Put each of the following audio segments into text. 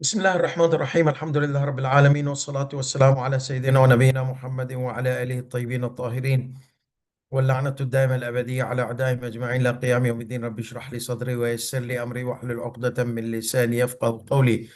بسم الله الرحمن الرحيم. الحمد لله رب العالمين، والصلاة والسلام على سيدنا ونبينا محمد وعلى آله الطيبين الطاهرين، واللعنة الدائمة الأبدية على أعدائهم أجمعين لا قيام يوم الدين. رب اشرح لي صدري ويسر لي أمري واحلل عقدة من لساني يفقهوا قولي.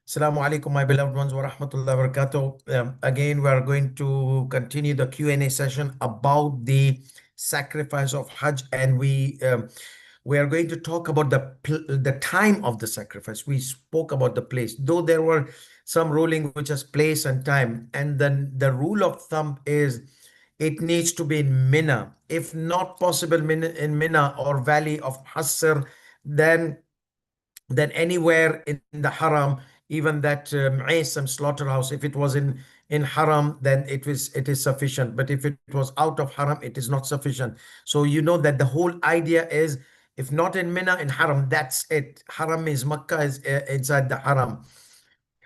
Assalamu alaikum, my beloved ones, wa rahmatullahi wa barakatuh. Again, we are going to continue the Q&A session about the sacrifice of Hajj, and we are going to talk about the time of the sacrifice. We spoke about the place, though there were some ruling which is place and time, and then the rule of thumb is it needs to be in Mina. If not possible in Mina or Valley of Hasr, then anywhere in the Haram, even that Mu'aysam slaughterhouse, if it was in Haram, then it is sufficient. But if it was out of Haram, it is not sufficient. So you know that the whole idea is, if not in Mina, in Haram, that's it. Haram is Makkah, is inside the Haram.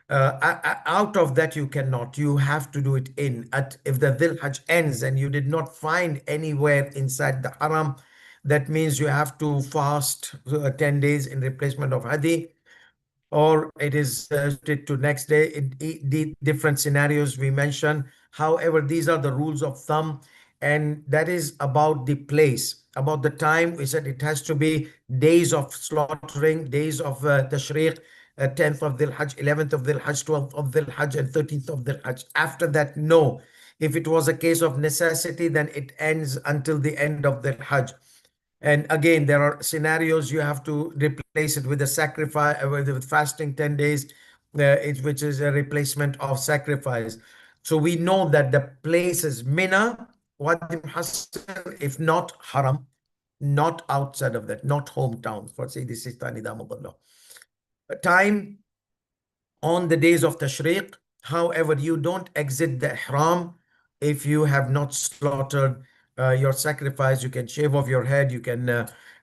Out of that you cannot. You have to do it if the Dhul Hajj ends and you did not find anywhere inside the Haram, that means you have to fast 10 days in replacement of Hadi, or it is to next day in the different scenarios we mentioned. However, these are the rules of thumb, and that is about the place. About the time, we said it has to be days of slaughtering, days of Tashriq, 10th of Dhul Hajj, 11th of Dhul Hajj, 12th of Dhul Hajj, and 13th of Dhul Hajj. After that, no. If it was a case of necessity, then it ends until the end of Dhul Hajj. And again, there are scenarios you have to replace it with a sacrifice, with fasting 10 days, which is a replacement of sacrifice. So we know that the place is Mina, Wadi Muhassir, if not Haram, not outside of that, not hometown for Sayyidi Sistani Damadullah. Time on the days of Tashriq. However, you don't exit the Ihram if you have not slaughtered your sacrifice. You can shave off your head, you can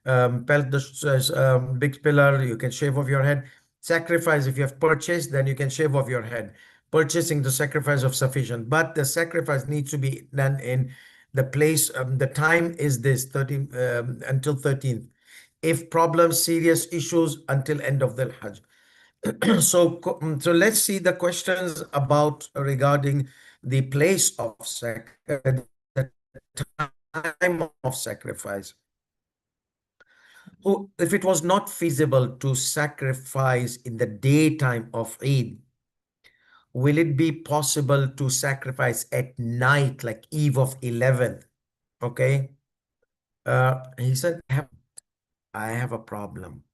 pelt the big pillar, you can shave off your head. Sacrifice, if you have purchased, then you can shave off your head. Purchasing the sacrifice of sufficient, but the sacrifice needs to be done in the place. The time is this 13 until 13th. If problems, serious issues, until end of the Hajj. So let's see the questions about regarding the place of the time of sacrifice. If it was not feasible to sacrifice in the daytime of Eid, will it be possible to sacrifice at night, like eve of 11th? Okay. He said, I have a problem.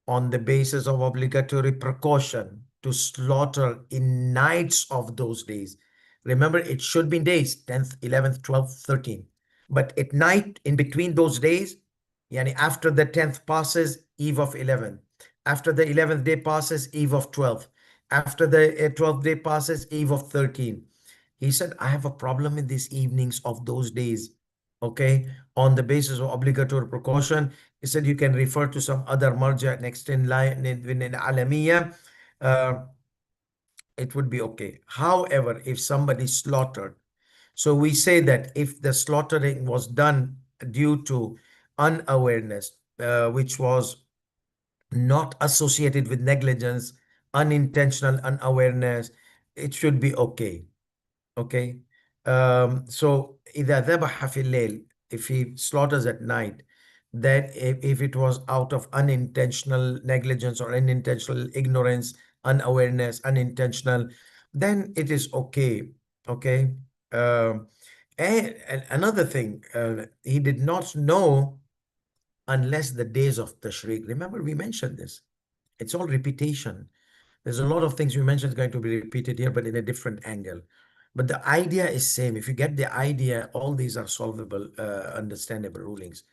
On the basis of obligatory precaution to slaughter in nights of those days. Remember, it should be in days, 10th, 11th, 12th, 13th. But at night, in between those days, yani after the 10th passes, eve of 11th. After the 11th day passes, eve of 12th. After the 12th day passes, eve of 13th. He said, I have a problem in these evenings of those days. Okay, on the basis of obligatory precaution, he said you can refer to some other marja next in line in Alamiya. It would be okay. However, if somebody slaughtered, so we say that if the slaughtering was done due to unawareness, which was not associated with negligence, unintentional unawareness, it should be okay. Okay. So إذا ذبح في الليل, if he slaughters at night, then if it was out of unintentional negligence or unintentional ignorance, unawareness, unintentional, then it is okay. Okay. And another thing, he did not know unless the days of Tashriq. Remember, we mentioned this. It's all repetition. There's a lot of things we mentioned going to be repeated here, but in a different angle. But the idea is same. If you get the idea, all these are solvable, understandable rulings.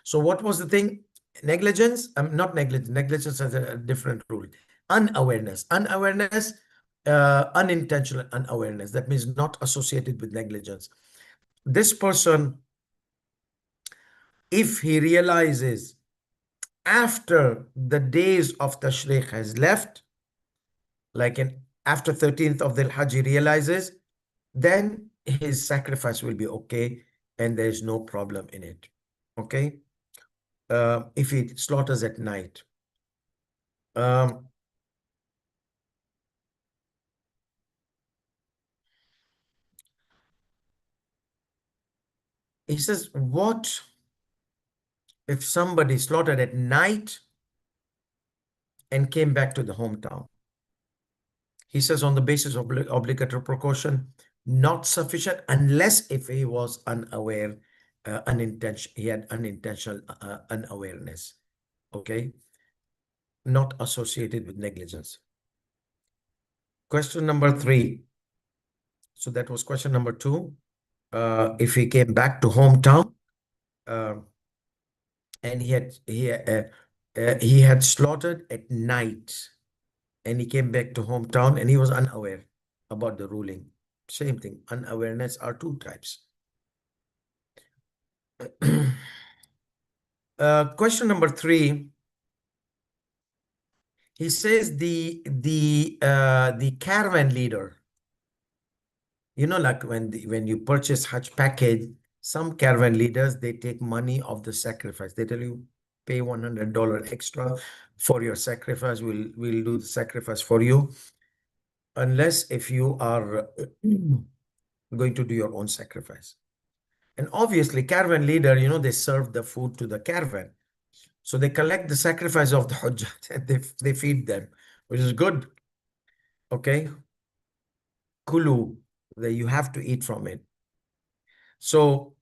So what was the thing? Negligence? Not negligence. Negligence has a different rule. Unawareness. Unawareness, unintentional unawareness. That means not associated with negligence. This person, if he realizes after the days of Tashriq has left, like after 13th of the Hajj, he realizes, then his sacrifice will be okay and there's no problem in it. Okay. If he slaughters at night. He says, what if somebody slaughtered at night and came back to the hometown? He says, on the basis of obligatory precaution, not sufficient unless if he was unaware, he had unintentional unawareness, okay? Not associated with negligence. Question number 3. So that was question number 2. If he came back to hometown, and he had slaughtered at night, and he came back to hometown and he was unaware about the ruling. Same thing. Unawareness are 2 types. Question number 3. He says the caravan leader. You know, like when you purchase Hajj package, some caravan leaders, they take money of the sacrifice. They tell you, pay $100 extra for your sacrifice. We'll do the sacrifice for you, unless if you are going to do your own sacrifice. And obviously, caravan leader, you know, they serve the food to the caravan. So they collect the sacrifice of the Hajj and they feed them, which is good. Okay. Kulu, that you have to eat from it. So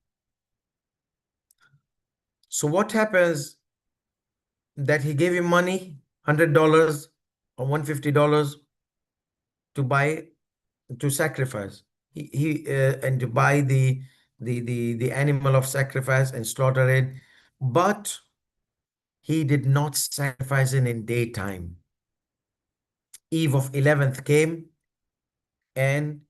what happens that he gave him money, $100 or $150 to buy, to sacrifice. And to buy the animal of sacrifice and slaughter it, but he did not sacrifice it in daytime. Eve of 11th came, and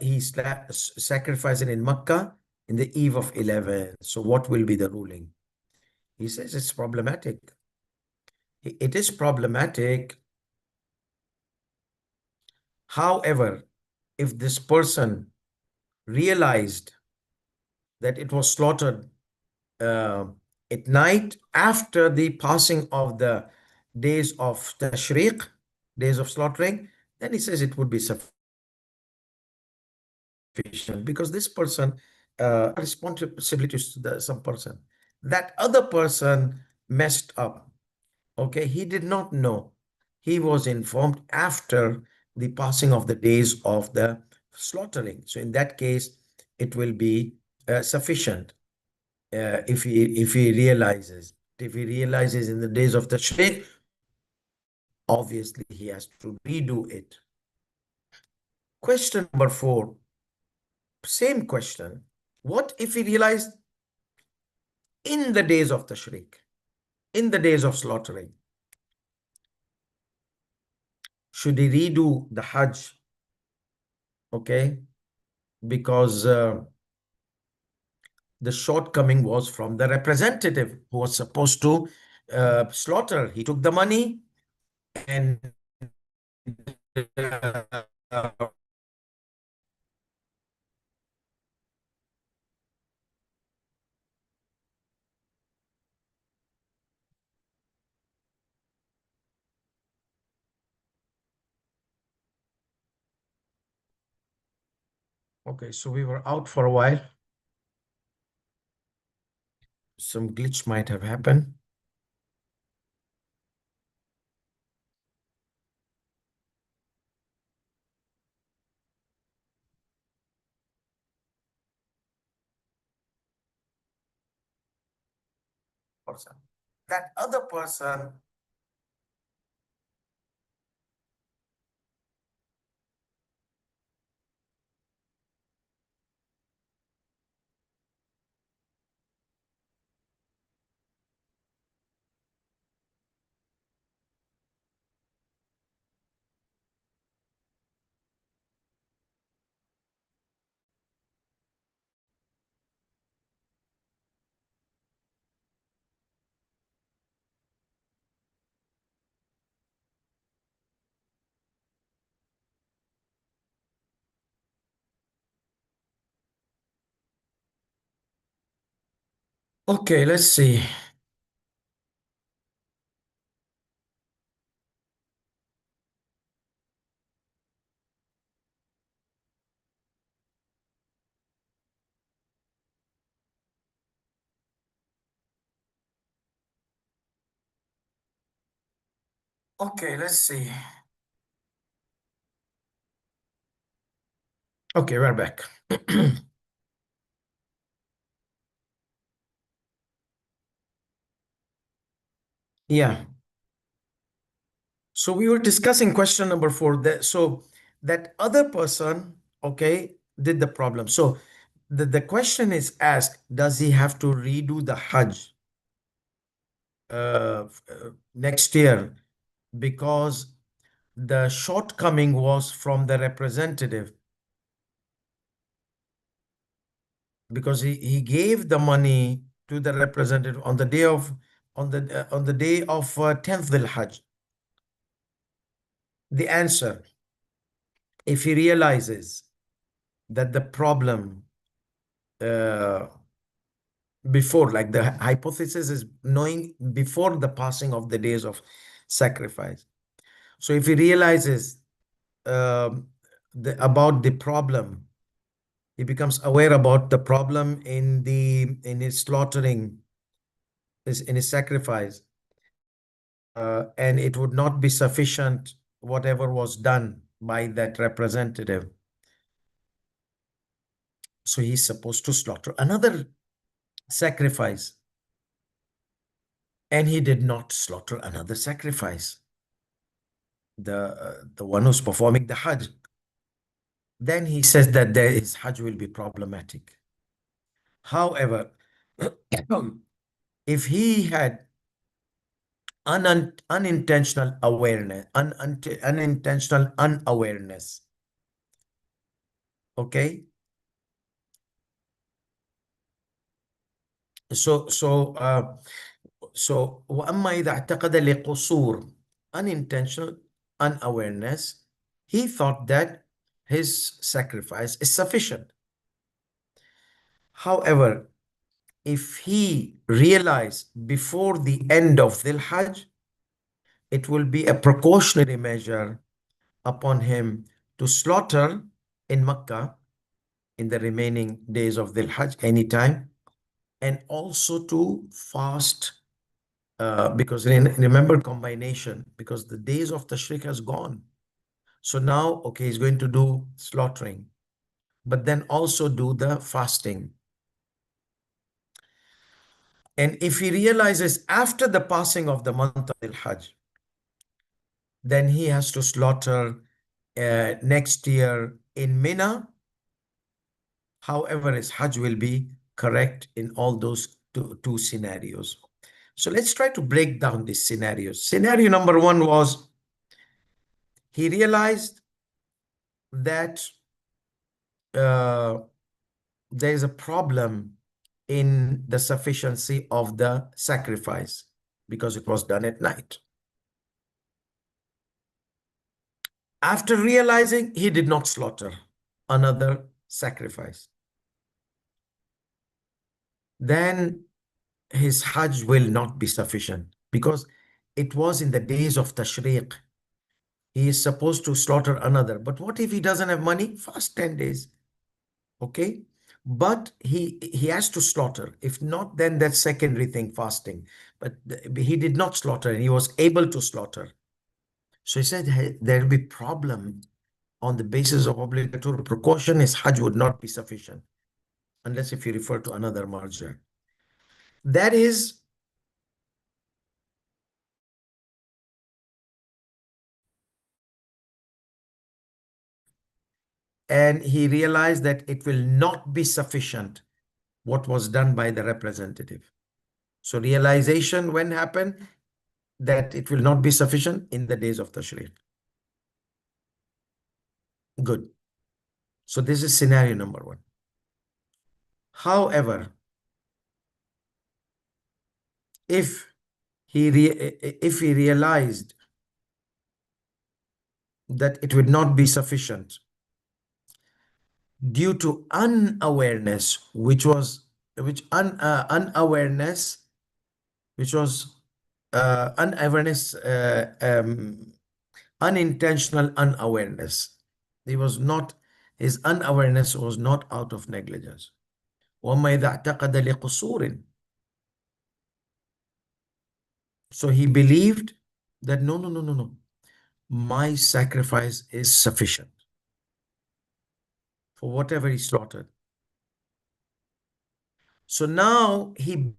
he sacrificed it in Makkah in the eve of 11th. So what will be the ruling? He says it's problematic. It is problematic. However, if this person realized that it was slaughtered at night after the passing of the days of tashriq, days of slaughtering, then he says it would be sufficient, because this person responsibility to some person. That other person messed up. Okay, he did not know. He was informed after the passing of the days of the slaughtering. So in that case, it will be sufficient if he realizes. If he realizes in the days of the Shaykh, obviously he has to redo it. Question number 4, same question. What if he realized in the days of the Tashriq, in the days of slaughtering? Should he redo the Hajj? Okay, because the shortcoming was from the representative who was supposed to slaughter. He took the money and okay, so we were out for a while. Some glitch might have happened. That other person, okay, let's see. Okay, let's see. Okay, we're back. Yeah. So we were discussing question number 4. So that other person, okay, did the problem. So the question is asked, does he have to redo the Hajj next year because the shortcoming was from the representative, because he gave the money to the representative on the day of on the day of 10th Dhul Hajj. The answer, if he realizes that the problem uh, before, like the hypothesis is knowing before the passing of the days of sacrifice. So if he realizes about the problem, he becomes aware about the problem in his slaughtering, in his sacrifice, and it would not be sufficient whatever was done by that representative. So he's supposed to slaughter another sacrifice, and he did not slaughter another sacrifice, the one who's performing the Hajj. Then he says that his Hajj will be problematic. However, if he had unintentional awareness, unintentional unawareness, okay? So وأما إذا اعتقد لقصور, unintentional unawareness, he thought that his sacrifice is sufficient. However, if he realized before the end of Dhul Hajj, it will be a precautionary measure upon him to slaughter in Makkah in the remaining days of Dhul Hajj anytime, and also to fast, because remember combination, because the days of Tashriq has gone. So now, okay, he's going to do slaughtering, but then also do the fasting. And if he realizes after the passing of the month of Dhul Hajj, then he has to slaughter next year in Mina. However, his Hajj will be correct in all those two scenarios. So let's try to break down these scenarios. Scenario number 1 was he realized that there is a problem in the sufficiency of the sacrifice because it was done at night. After realizing, he did not slaughter another sacrifice. Then his Hajj will not be sufficient because it was in the days of Tashriq. He is supposed to slaughter another. But what if he doesn't have money? Fast 10 days. Okay? But he has to slaughter. If not, then that's secondary thing, fasting. But he did not slaughter and he was able to slaughter. So he said, hey, there will be problem on the basis of obligatory precaution. His Hajj would not be sufficient unless if you refer to another marja. That is, and he realized that it will not be sufficient what was done by the representative. So realization when happened that it will not be sufficient in the days of Tashriq. Good. So this is scenario number 1. However, if he realized that it would not be sufficient due to unawareness, unawareness, which was unawareness, unintentional unawareness. His unawareness was not out of negligence. وَمَا إِذَا اعْتَقَدَ لِقُصُورٍ. So he believed that no, no, no, no, no. My sacrifice is sufficient for whatever he slaughtered. So now no,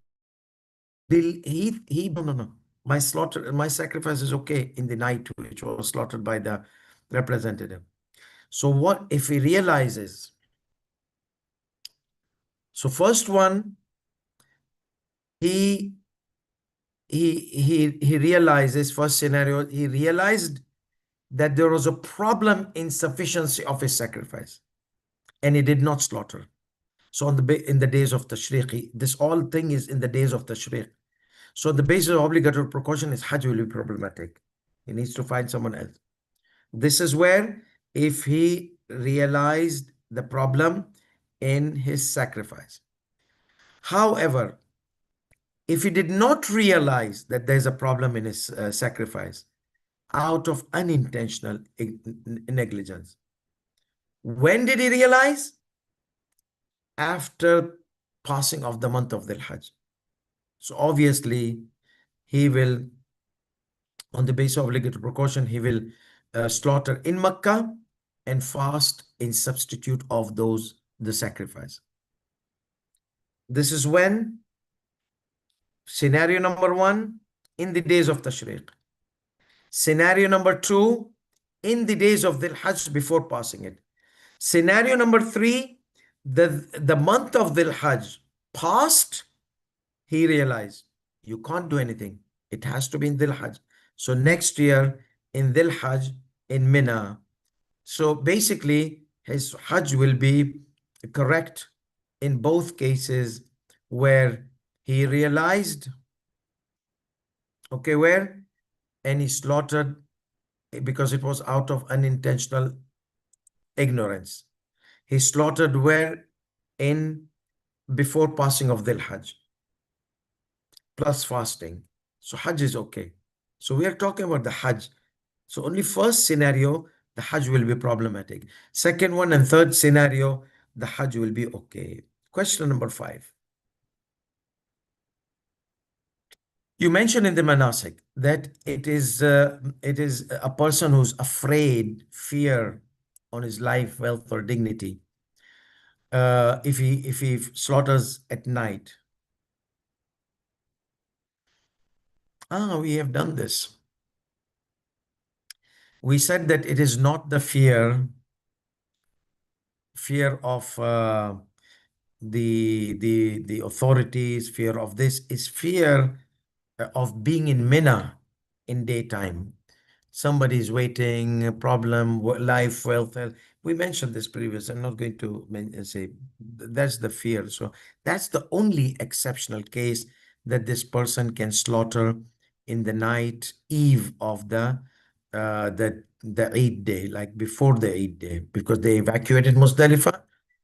no, no. My sacrifice is okay in the night, which was slaughtered by the representative. So what if he realizes? So first one, he realizes, first scenario, he realized that there was a problem in sufficiency of his sacrifice, and he did not slaughter. So in the days of Tashriq, this all thing is in the days of Tashriq. So the basis of obligatory precaution is Hajj will be problematic. He needs to find someone else. This is where, if he realized the problem in his sacrifice. However, if he did not realize that there's a problem in his sacrifice out of unintentional negligence, when did he realize? After passing of the month of Dhul Hajj. So obviously, he will, on the basis of obligatory precaution, he will slaughter in Makkah and fast in substitute of the sacrifice. This is when, scenario number one, in the days of Tashriq. Scenario number two, in the days of Dhul Hajj before passing it. Scenario number three, the month of Dhul Hajj passed, he realized you can't do anything. It has to be in Dhul Hajj. So next year in Dhul Hajj in Mina. So basically his Hajj will be correct in both cases where he realized, okay, where? And he slaughtered because it was out of unintentional ignorance. He slaughtered where? In before passing of Dhul Hajj, plus fasting. So Hajj is okay. So we are talking about the Hajj. So only first scenario, the Hajj will be problematic. Second one and third scenario, the Hajj will be okay. Question number 5. You mentioned in the Manasik that it is a person who's afraid, fear on his life, wealth, or dignity. If he slaughters at night. We have done this. We said that it is not the fear of the authorities, fear of this, is fear of being in Mina in daytime. Somebody's waiting, a problem, life, wealth. We mentioned this previous. I'm not going to say that's the fear. So that's the only exceptional case that this person can slaughter in the night, eve of the Eid day, like before the Eid day, because they evacuated Muzdalifah,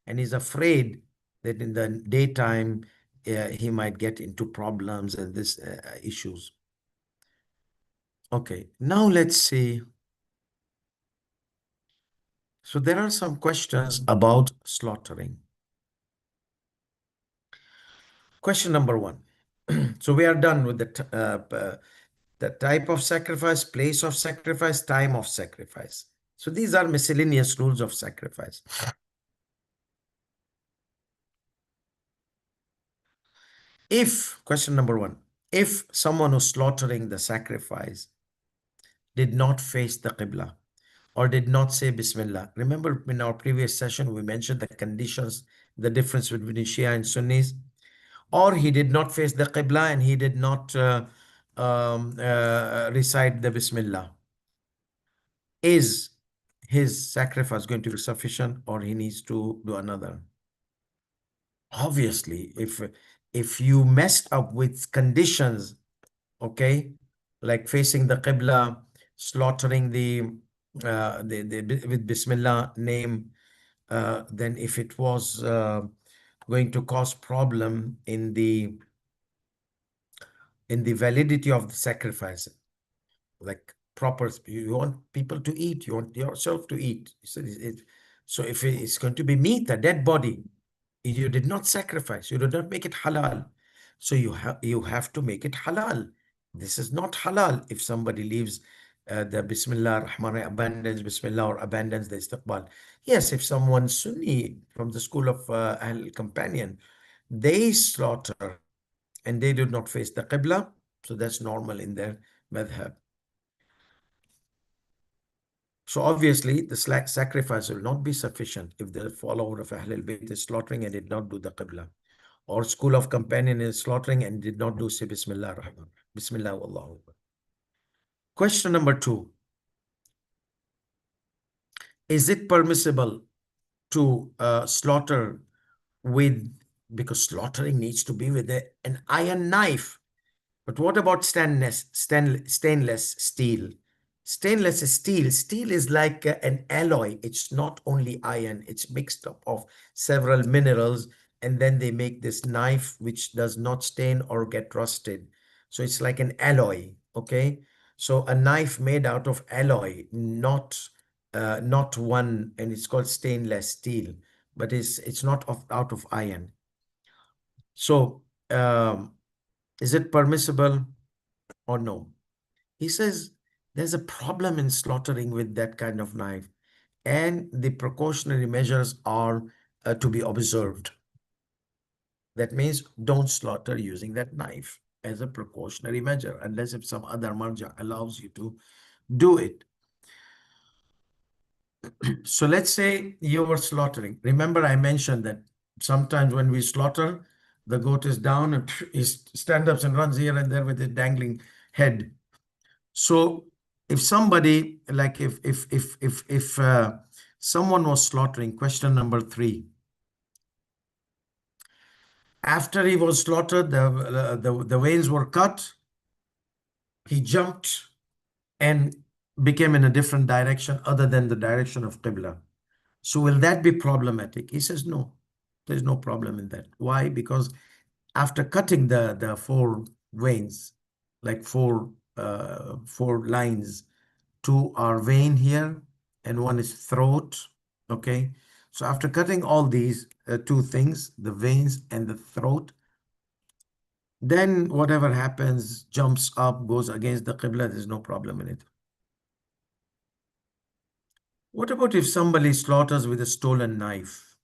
and he's afraid that in the daytime he might get into problems and this issues. Okay, now let's see. So there are some questions about slaughtering. Question number 1. So we are done with the type of sacrifice, place of sacrifice, time of sacrifice. So these are miscellaneous rules of sacrifice. Question number 1, if someone who's slaughtering the sacrifice did not face the Qibla or did not say Bismillah. Remember in our previous session, we mentioned the conditions, the difference between Shia and Sunnis. Or he did not face the Qibla and he did not recite the Bismillah. Is his sacrifice going to be sufficient, or he needs to do another? Obviously, if you messed up with conditions, okay, like facing the Qibla, slaughtering with Bismillah name, then if it was going to cause problem in the validity of the sacrifice, like proper, you want people to eat, you want yourself to eat. So if it's going to be meat, a dead body, you did not sacrifice, you did not make it halal. So you have to make it halal. This is not halal if somebody leaves the Bismillah Rahman abandons Bismillah or abandons the Istiqbal. Yes, if someone Sunni from the school of Ahl Companion, they slaughter and they do not face the Qibla, so that's normal in their madhab. So obviously the sacrifice will not be sufficient if the follower of Ahlul Bayt is slaughtering and did not do the Qibla, or school of companion is slaughtering and did not do say Bismillah Rahman. Bismillah Allahu Akbar. Question number 2. Is it permissible to slaughter with, because slaughtering needs to be with an iron knife? But what about stainless steel? Stainless steel. Steel is like an alloy. It's not only iron. It's mixed up of several minerals, and then they make this knife which does not stain or get rusted. So it's like an alloy, okay? So a knife made out of alloy, not one, and it's called stainless steel, but it's not out of iron. So is it permissible or no? He says there's a problem in slaughtering with that kind of knife, and the precautionary measures are to be observed. That means don't slaughter using that knife as a precautionary measure, unless if some other marja allows you to do it. So let's say you were slaughtering. Remember, I mentioned that sometimes when we slaughter, the goat is down and he stands up and runs here and there with a dangling head. So if somebody, like if someone was slaughtering, question number 3, after he was slaughtered, the veins were cut, he jumped and became in a different direction other than the direction of Qibla. So will that be problematic? He says, no, there's no problem in that. Why? Because after cutting the 4 veins, like four lines, 2 are vein here and 1 is throat, okay? So after cutting all these 2 things, the veins and the throat, then whatever happens, jumps up, goes against the Qibla, there's no problem in it. What about if somebody slaughters with a stolen knife?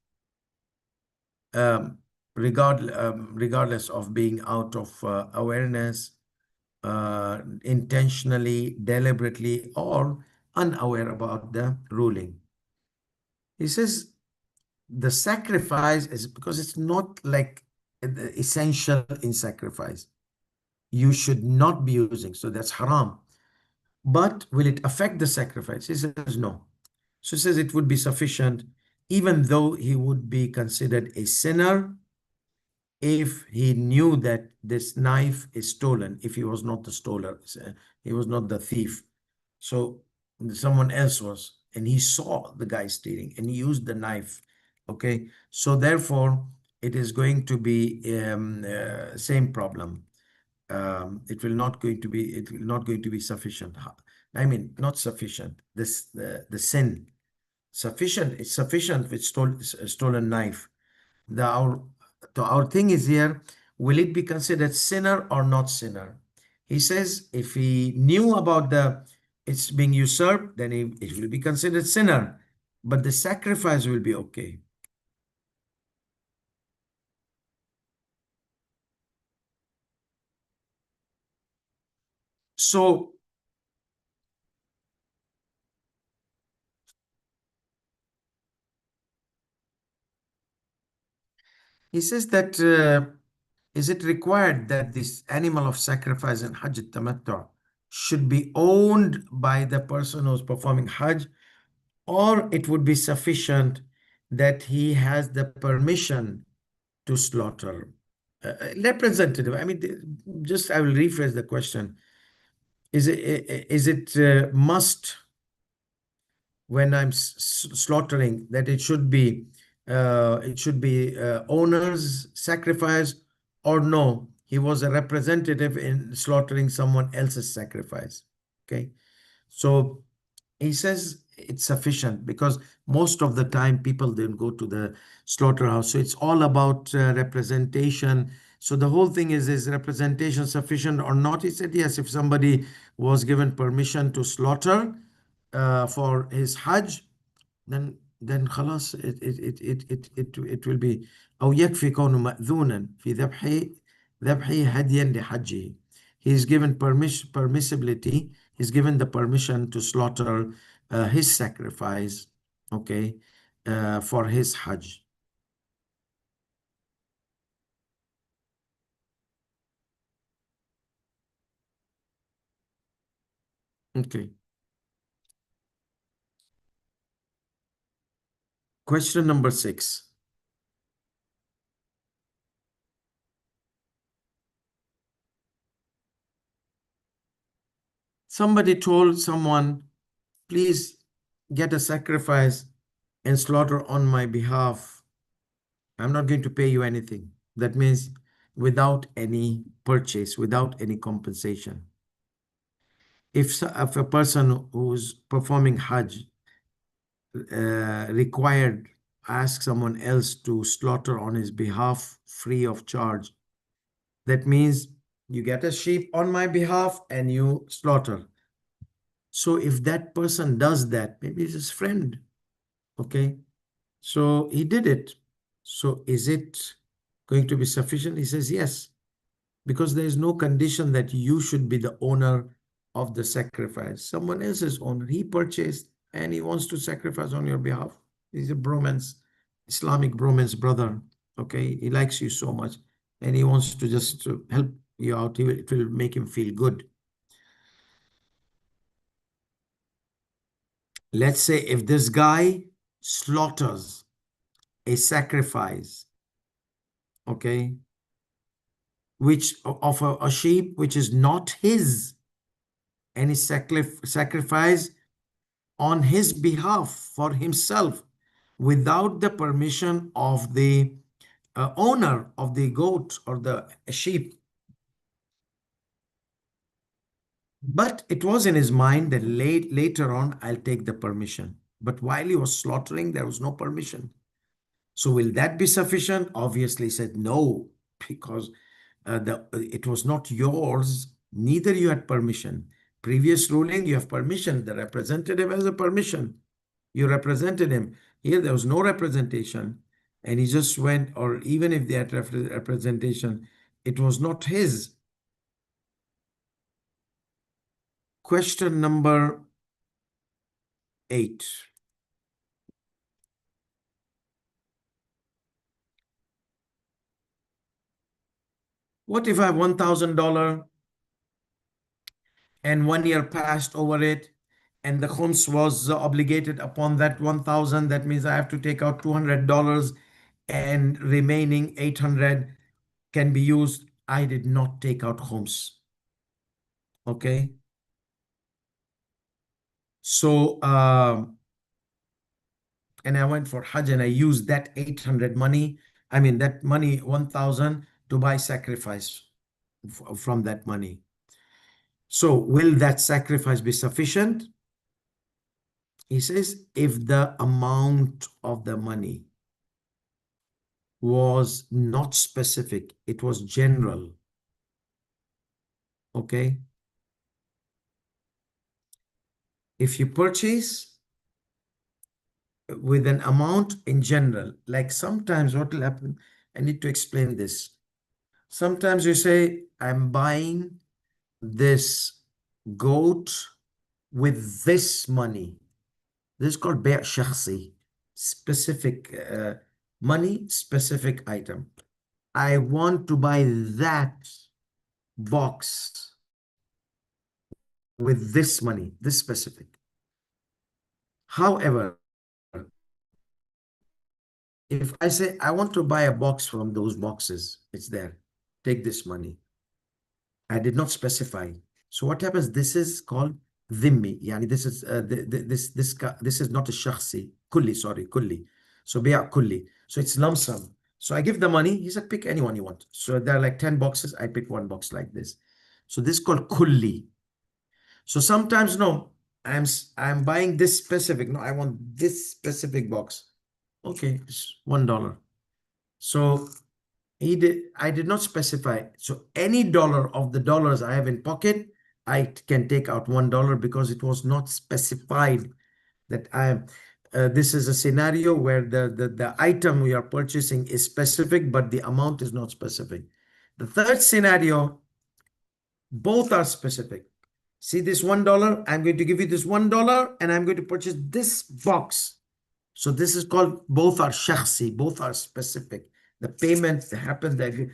Regardless of being out of awareness, intentionally, deliberately, or unaware about the ruling. He says the sacrifice is because it's not like essential in sacrifice. You should not be using, so that's haram. But will it affect the sacrifice? He says no. So he says it would be sufficient, even though he would be considered a sinner if he knew that this knife is stolen, if he was not the stoler, he was not the thief. So someone else was, and he saw the guy stealing and he used the knife. Okay, so therefore it is going to be same problem. It will not going to be sufficient. I mean, not sufficient. The sin sufficient. It's sufficient with stolen knife. Our thing is here, will it be considered sinner or not sinner? He says if he knew about it's being usurped, then it will be considered sinner, but the sacrifice will be okay. So he says that is it required that this animal of sacrifice in Hajj Tamattu should be owned by the person who's performing Hajj, or it would be sufficient that he has the permission to slaughter? Representative, I mean, I will rephrase the question. Is it must when I'm slaughtering that it should be owner's sacrifice, or no, he was a representative in slaughtering someone else's sacrifice? Okay, so he says it's sufficient because most of the time people didn't go to the slaughterhouse. So it's all about representation. So the whole thing is representation sufficient or not? He said yes. If somebody was given permission to slaughter for his Hajj, then خلاص it will be أو يكفي كونه مأذونا في ذبحه هديا لحجه. He is given permissibility. He's given the permission to slaughter his sacrifice, okay, for his Hajj. Okay. Question number 6. Somebody told someone, please get a sacrifice and slaughter on my behalf. I'm not going to pay you anything. That means without any purchase, without any compensation. If a person who's performing Hajj required, ask someone else to slaughter on his behalf free of charge, that means you get a sheep on my behalf and you slaughter. So if that person does that, maybe it's his friend, okay? So he did it. So is it going to be sufficient? He says yes, because there is no condition that you should be the owner of the sacrifice. Someone else is owner. He purchased and he wants to sacrifice on your behalf. He's a bromance, Islamic bromance brother, okay? He likes you so much and he wants to just to help you out. It will make him feel good. Let's say if this guy slaughters a sacrifice, okay, which of a sheep which is not his, and he sacrifice on his behalf for himself without the permission of the owner of the goat or the sheep. But it was in his mind that later on, I'll take the permission. But while he was slaughtering, there was no permission. So will that be sufficient? Obviously, he said no, because it was not yours. Neither you had permission. Previous ruling, you have permission. The representative has a permission. You represented him. Here, there was no representation. And he just went, or even if they had representation, it was not his. Question number 8. What if I have $1,000 and 1 year passed over it and the khums was obligated upon that 1,000? That means I have to take out $200 and remaining 800 can be used. I did not take out khums. Okay. So, and I went for Hajj and I used that 800 money, that money, 1,000 to buy sacrifice from that money. So will that sacrifice be sufficient? He says, if the amount of the money was not specific, it was general, okay? If you purchase with an amount in general, like sometimes what will happen, I need to explain this. Sometimes you say, I'm buying this goat with this money. This is called بيع شخصي, specific money, specific item. I want to buy that box with this money, this specific. However, if I say I want to buy a box from those boxes, it's there. Take this money. I did not specify. So what happens? This is called dhimmi. Yani this is this is not a shakhsi. Kulli, sorry, kulli. So bi'a kulli. So it's lump sum. So I give the money. He said, pick anyone you want. So there are like 10 boxes. I pick one box like this. So this is called kulli. So sometimes, no, I'm buying this specific. No, I want this specific box. Okay, it's $1. So I did not specify. So any dollar of the dollars I have in pocket, I can take out $1 because it was not specified that I am. This is a scenario where the item we are purchasing is specific, but the amount is not specific. The third scenario, both are specific. See this $1, I'm going to give you this $1 and I'm going to purchase this box. So this is called, both are shakhsi, both are specific. The payment happened, the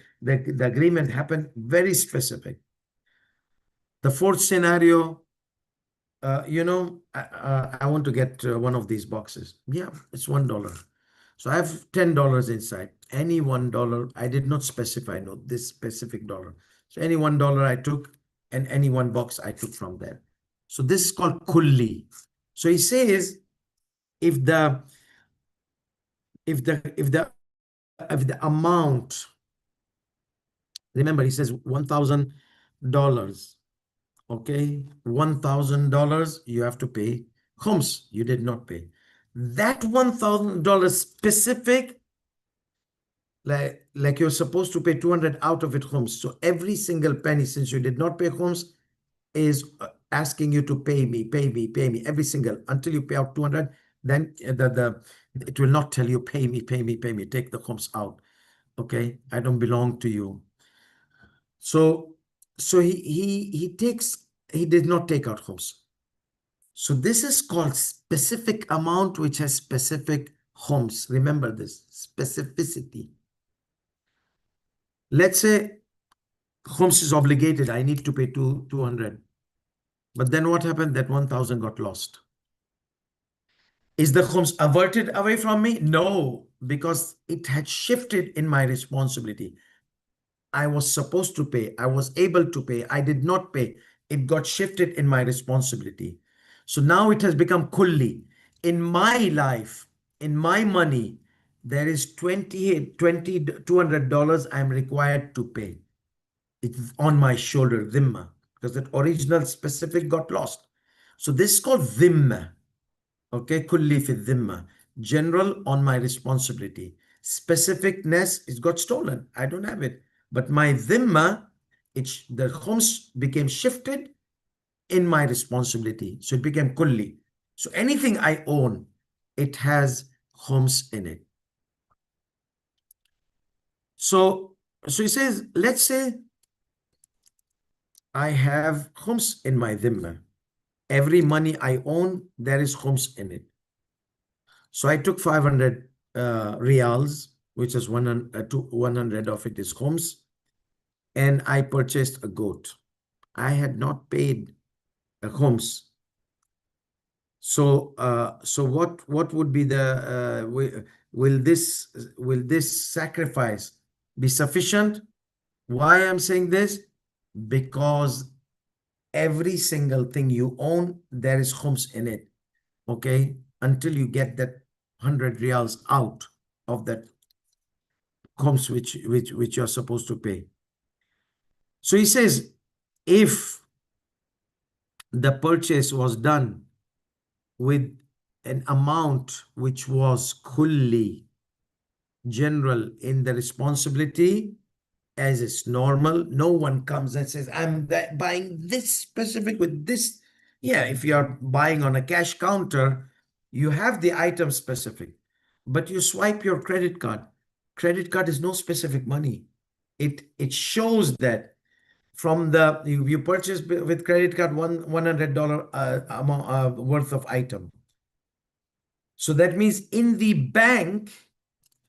agreement happened very specific. The fourth scenario, I want to get one of these boxes. Yeah, it's $1. So I have $10 inside. Any $1, I did not specify, no, this specific dollar. So any $1 I took, and any one box I took from there. So this is called kulli. So he says, if the amount, remember he says $1,000. Okay, $1,000 you have to pay khums. You did not pay. That $1,000 specific, like you're supposed to pay 200 out of it khums. So every single penny, since you did not pay khums, is asking you to pay me every single, until you pay out 200. Then it will not tell you pay me, take the khums out. Okay, I don't belong to you. So he did not take out khums. So this is called specific amount which has specific khums. Remember this, specificity. Let's say khums is obligated. I need to pay 200. But then what happened? That 1,000 got lost. Is the khums averted away from me? No, because it had shifted in my responsibility. I was supposed to pay. I was able to pay. I did not pay. It got shifted in my responsibility. So now it has become kulli. In my life, in my money, there is $200 I'm required to pay. It's on my shoulder, dhimma, because that original specific got lost. So this is called dhimma. Okay, kulli fi dhimma. General, on my responsibility. Specificness, it got stolen. I don't have it. But my dhimma, the khums became shifted in my responsibility. So it became kulli. So anything I own, it has khums in it. So he says, let's say I have khums in my dhimma. Every money I own, there is khums in it. So I took 500 riyals, which is 100 of it is khums, and I purchased a goat. I had not paid a khums. So what would be the will this sacrifice be sufficient? Why I'm saying this? Because every single thing you own, there is khums in it. Okay, until you get that 100 riyals out of that khums which you're supposed to pay. So he says, if the purchase was done with an amount which was kulli, general, in the responsibility, as is normal, no one comes and says, I'm buying this specific with this. Yeah, if you're buying on a cash counter, you have the item specific, but you swipe your credit card. Credit card is no specific money. It shows that from the you purchase with credit card $100 amount worth of item. So that means in the bank,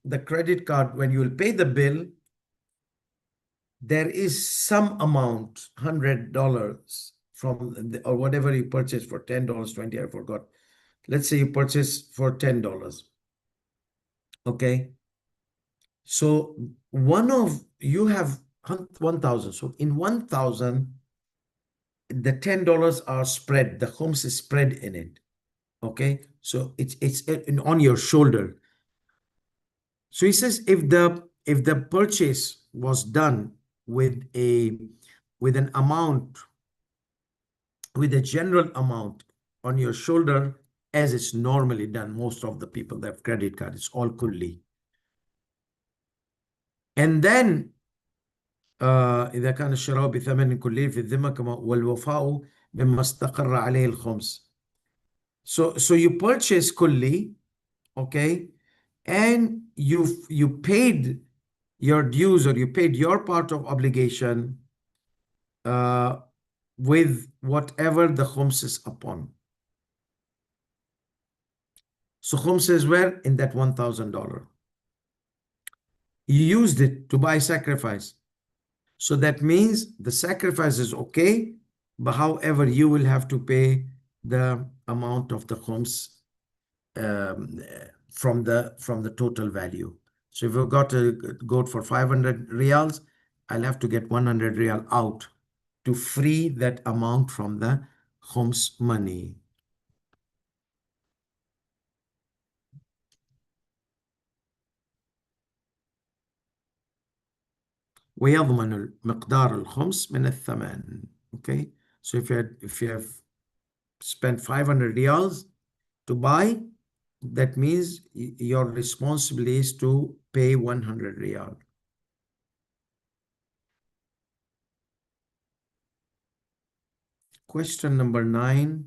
the credit card, when you will pay the bill, there is some amount, $100 from or whatever you purchase for $10, 20, I forgot. Let's say you purchase for $10. Okay. So you have 1,000. So in 1,000, the $10 are spread. The khums is spread in it. Okay. So it's on your shoulder. So he says, if the purchase was done with an amount, with a general amount on your shoulder, as it's normally done, most of the people that have credit card, it's all kulli. and then إذا كان الشراء بثمن كلي في الذمة كما والوفاء مما استقر عليه الخمس. So you purchase كلي, okay, and you paid your dues, or you paid your part of obligation with whatever the khums is upon. So khumses were in that $1,000. You used it to buy sacrifice. So that means the sacrifice is okay, but however, you will have to pay the amount of the khums from the total value. So if you've got a goat for 500 riyals, I'll have to get 100 riyal out to free that amount from the khums money. ويضمن مقدار الخمس من الثمن. Okay, so if you have spent 500 riyals to buy, that means your responsibility is to pay 100 riyal. Question number 9.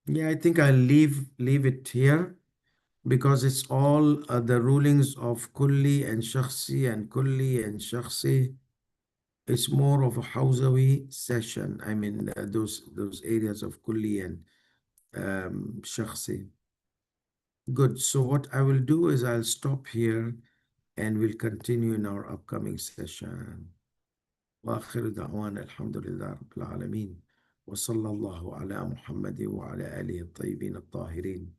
Yeah, I think I'll leave it here because it's all the rulings of kulli and shakhsi and kulli and shakhsi. It's more of a Hawzawi session. I mean, those areas of kulli and shakhsi. Good. So what I will do is I'll stop here and we'll continue in our upcoming session. وآخر دعوانا الحمد لله رب العالمين وصلى الله على محمد وعلى آله الطيبين الطاهرين.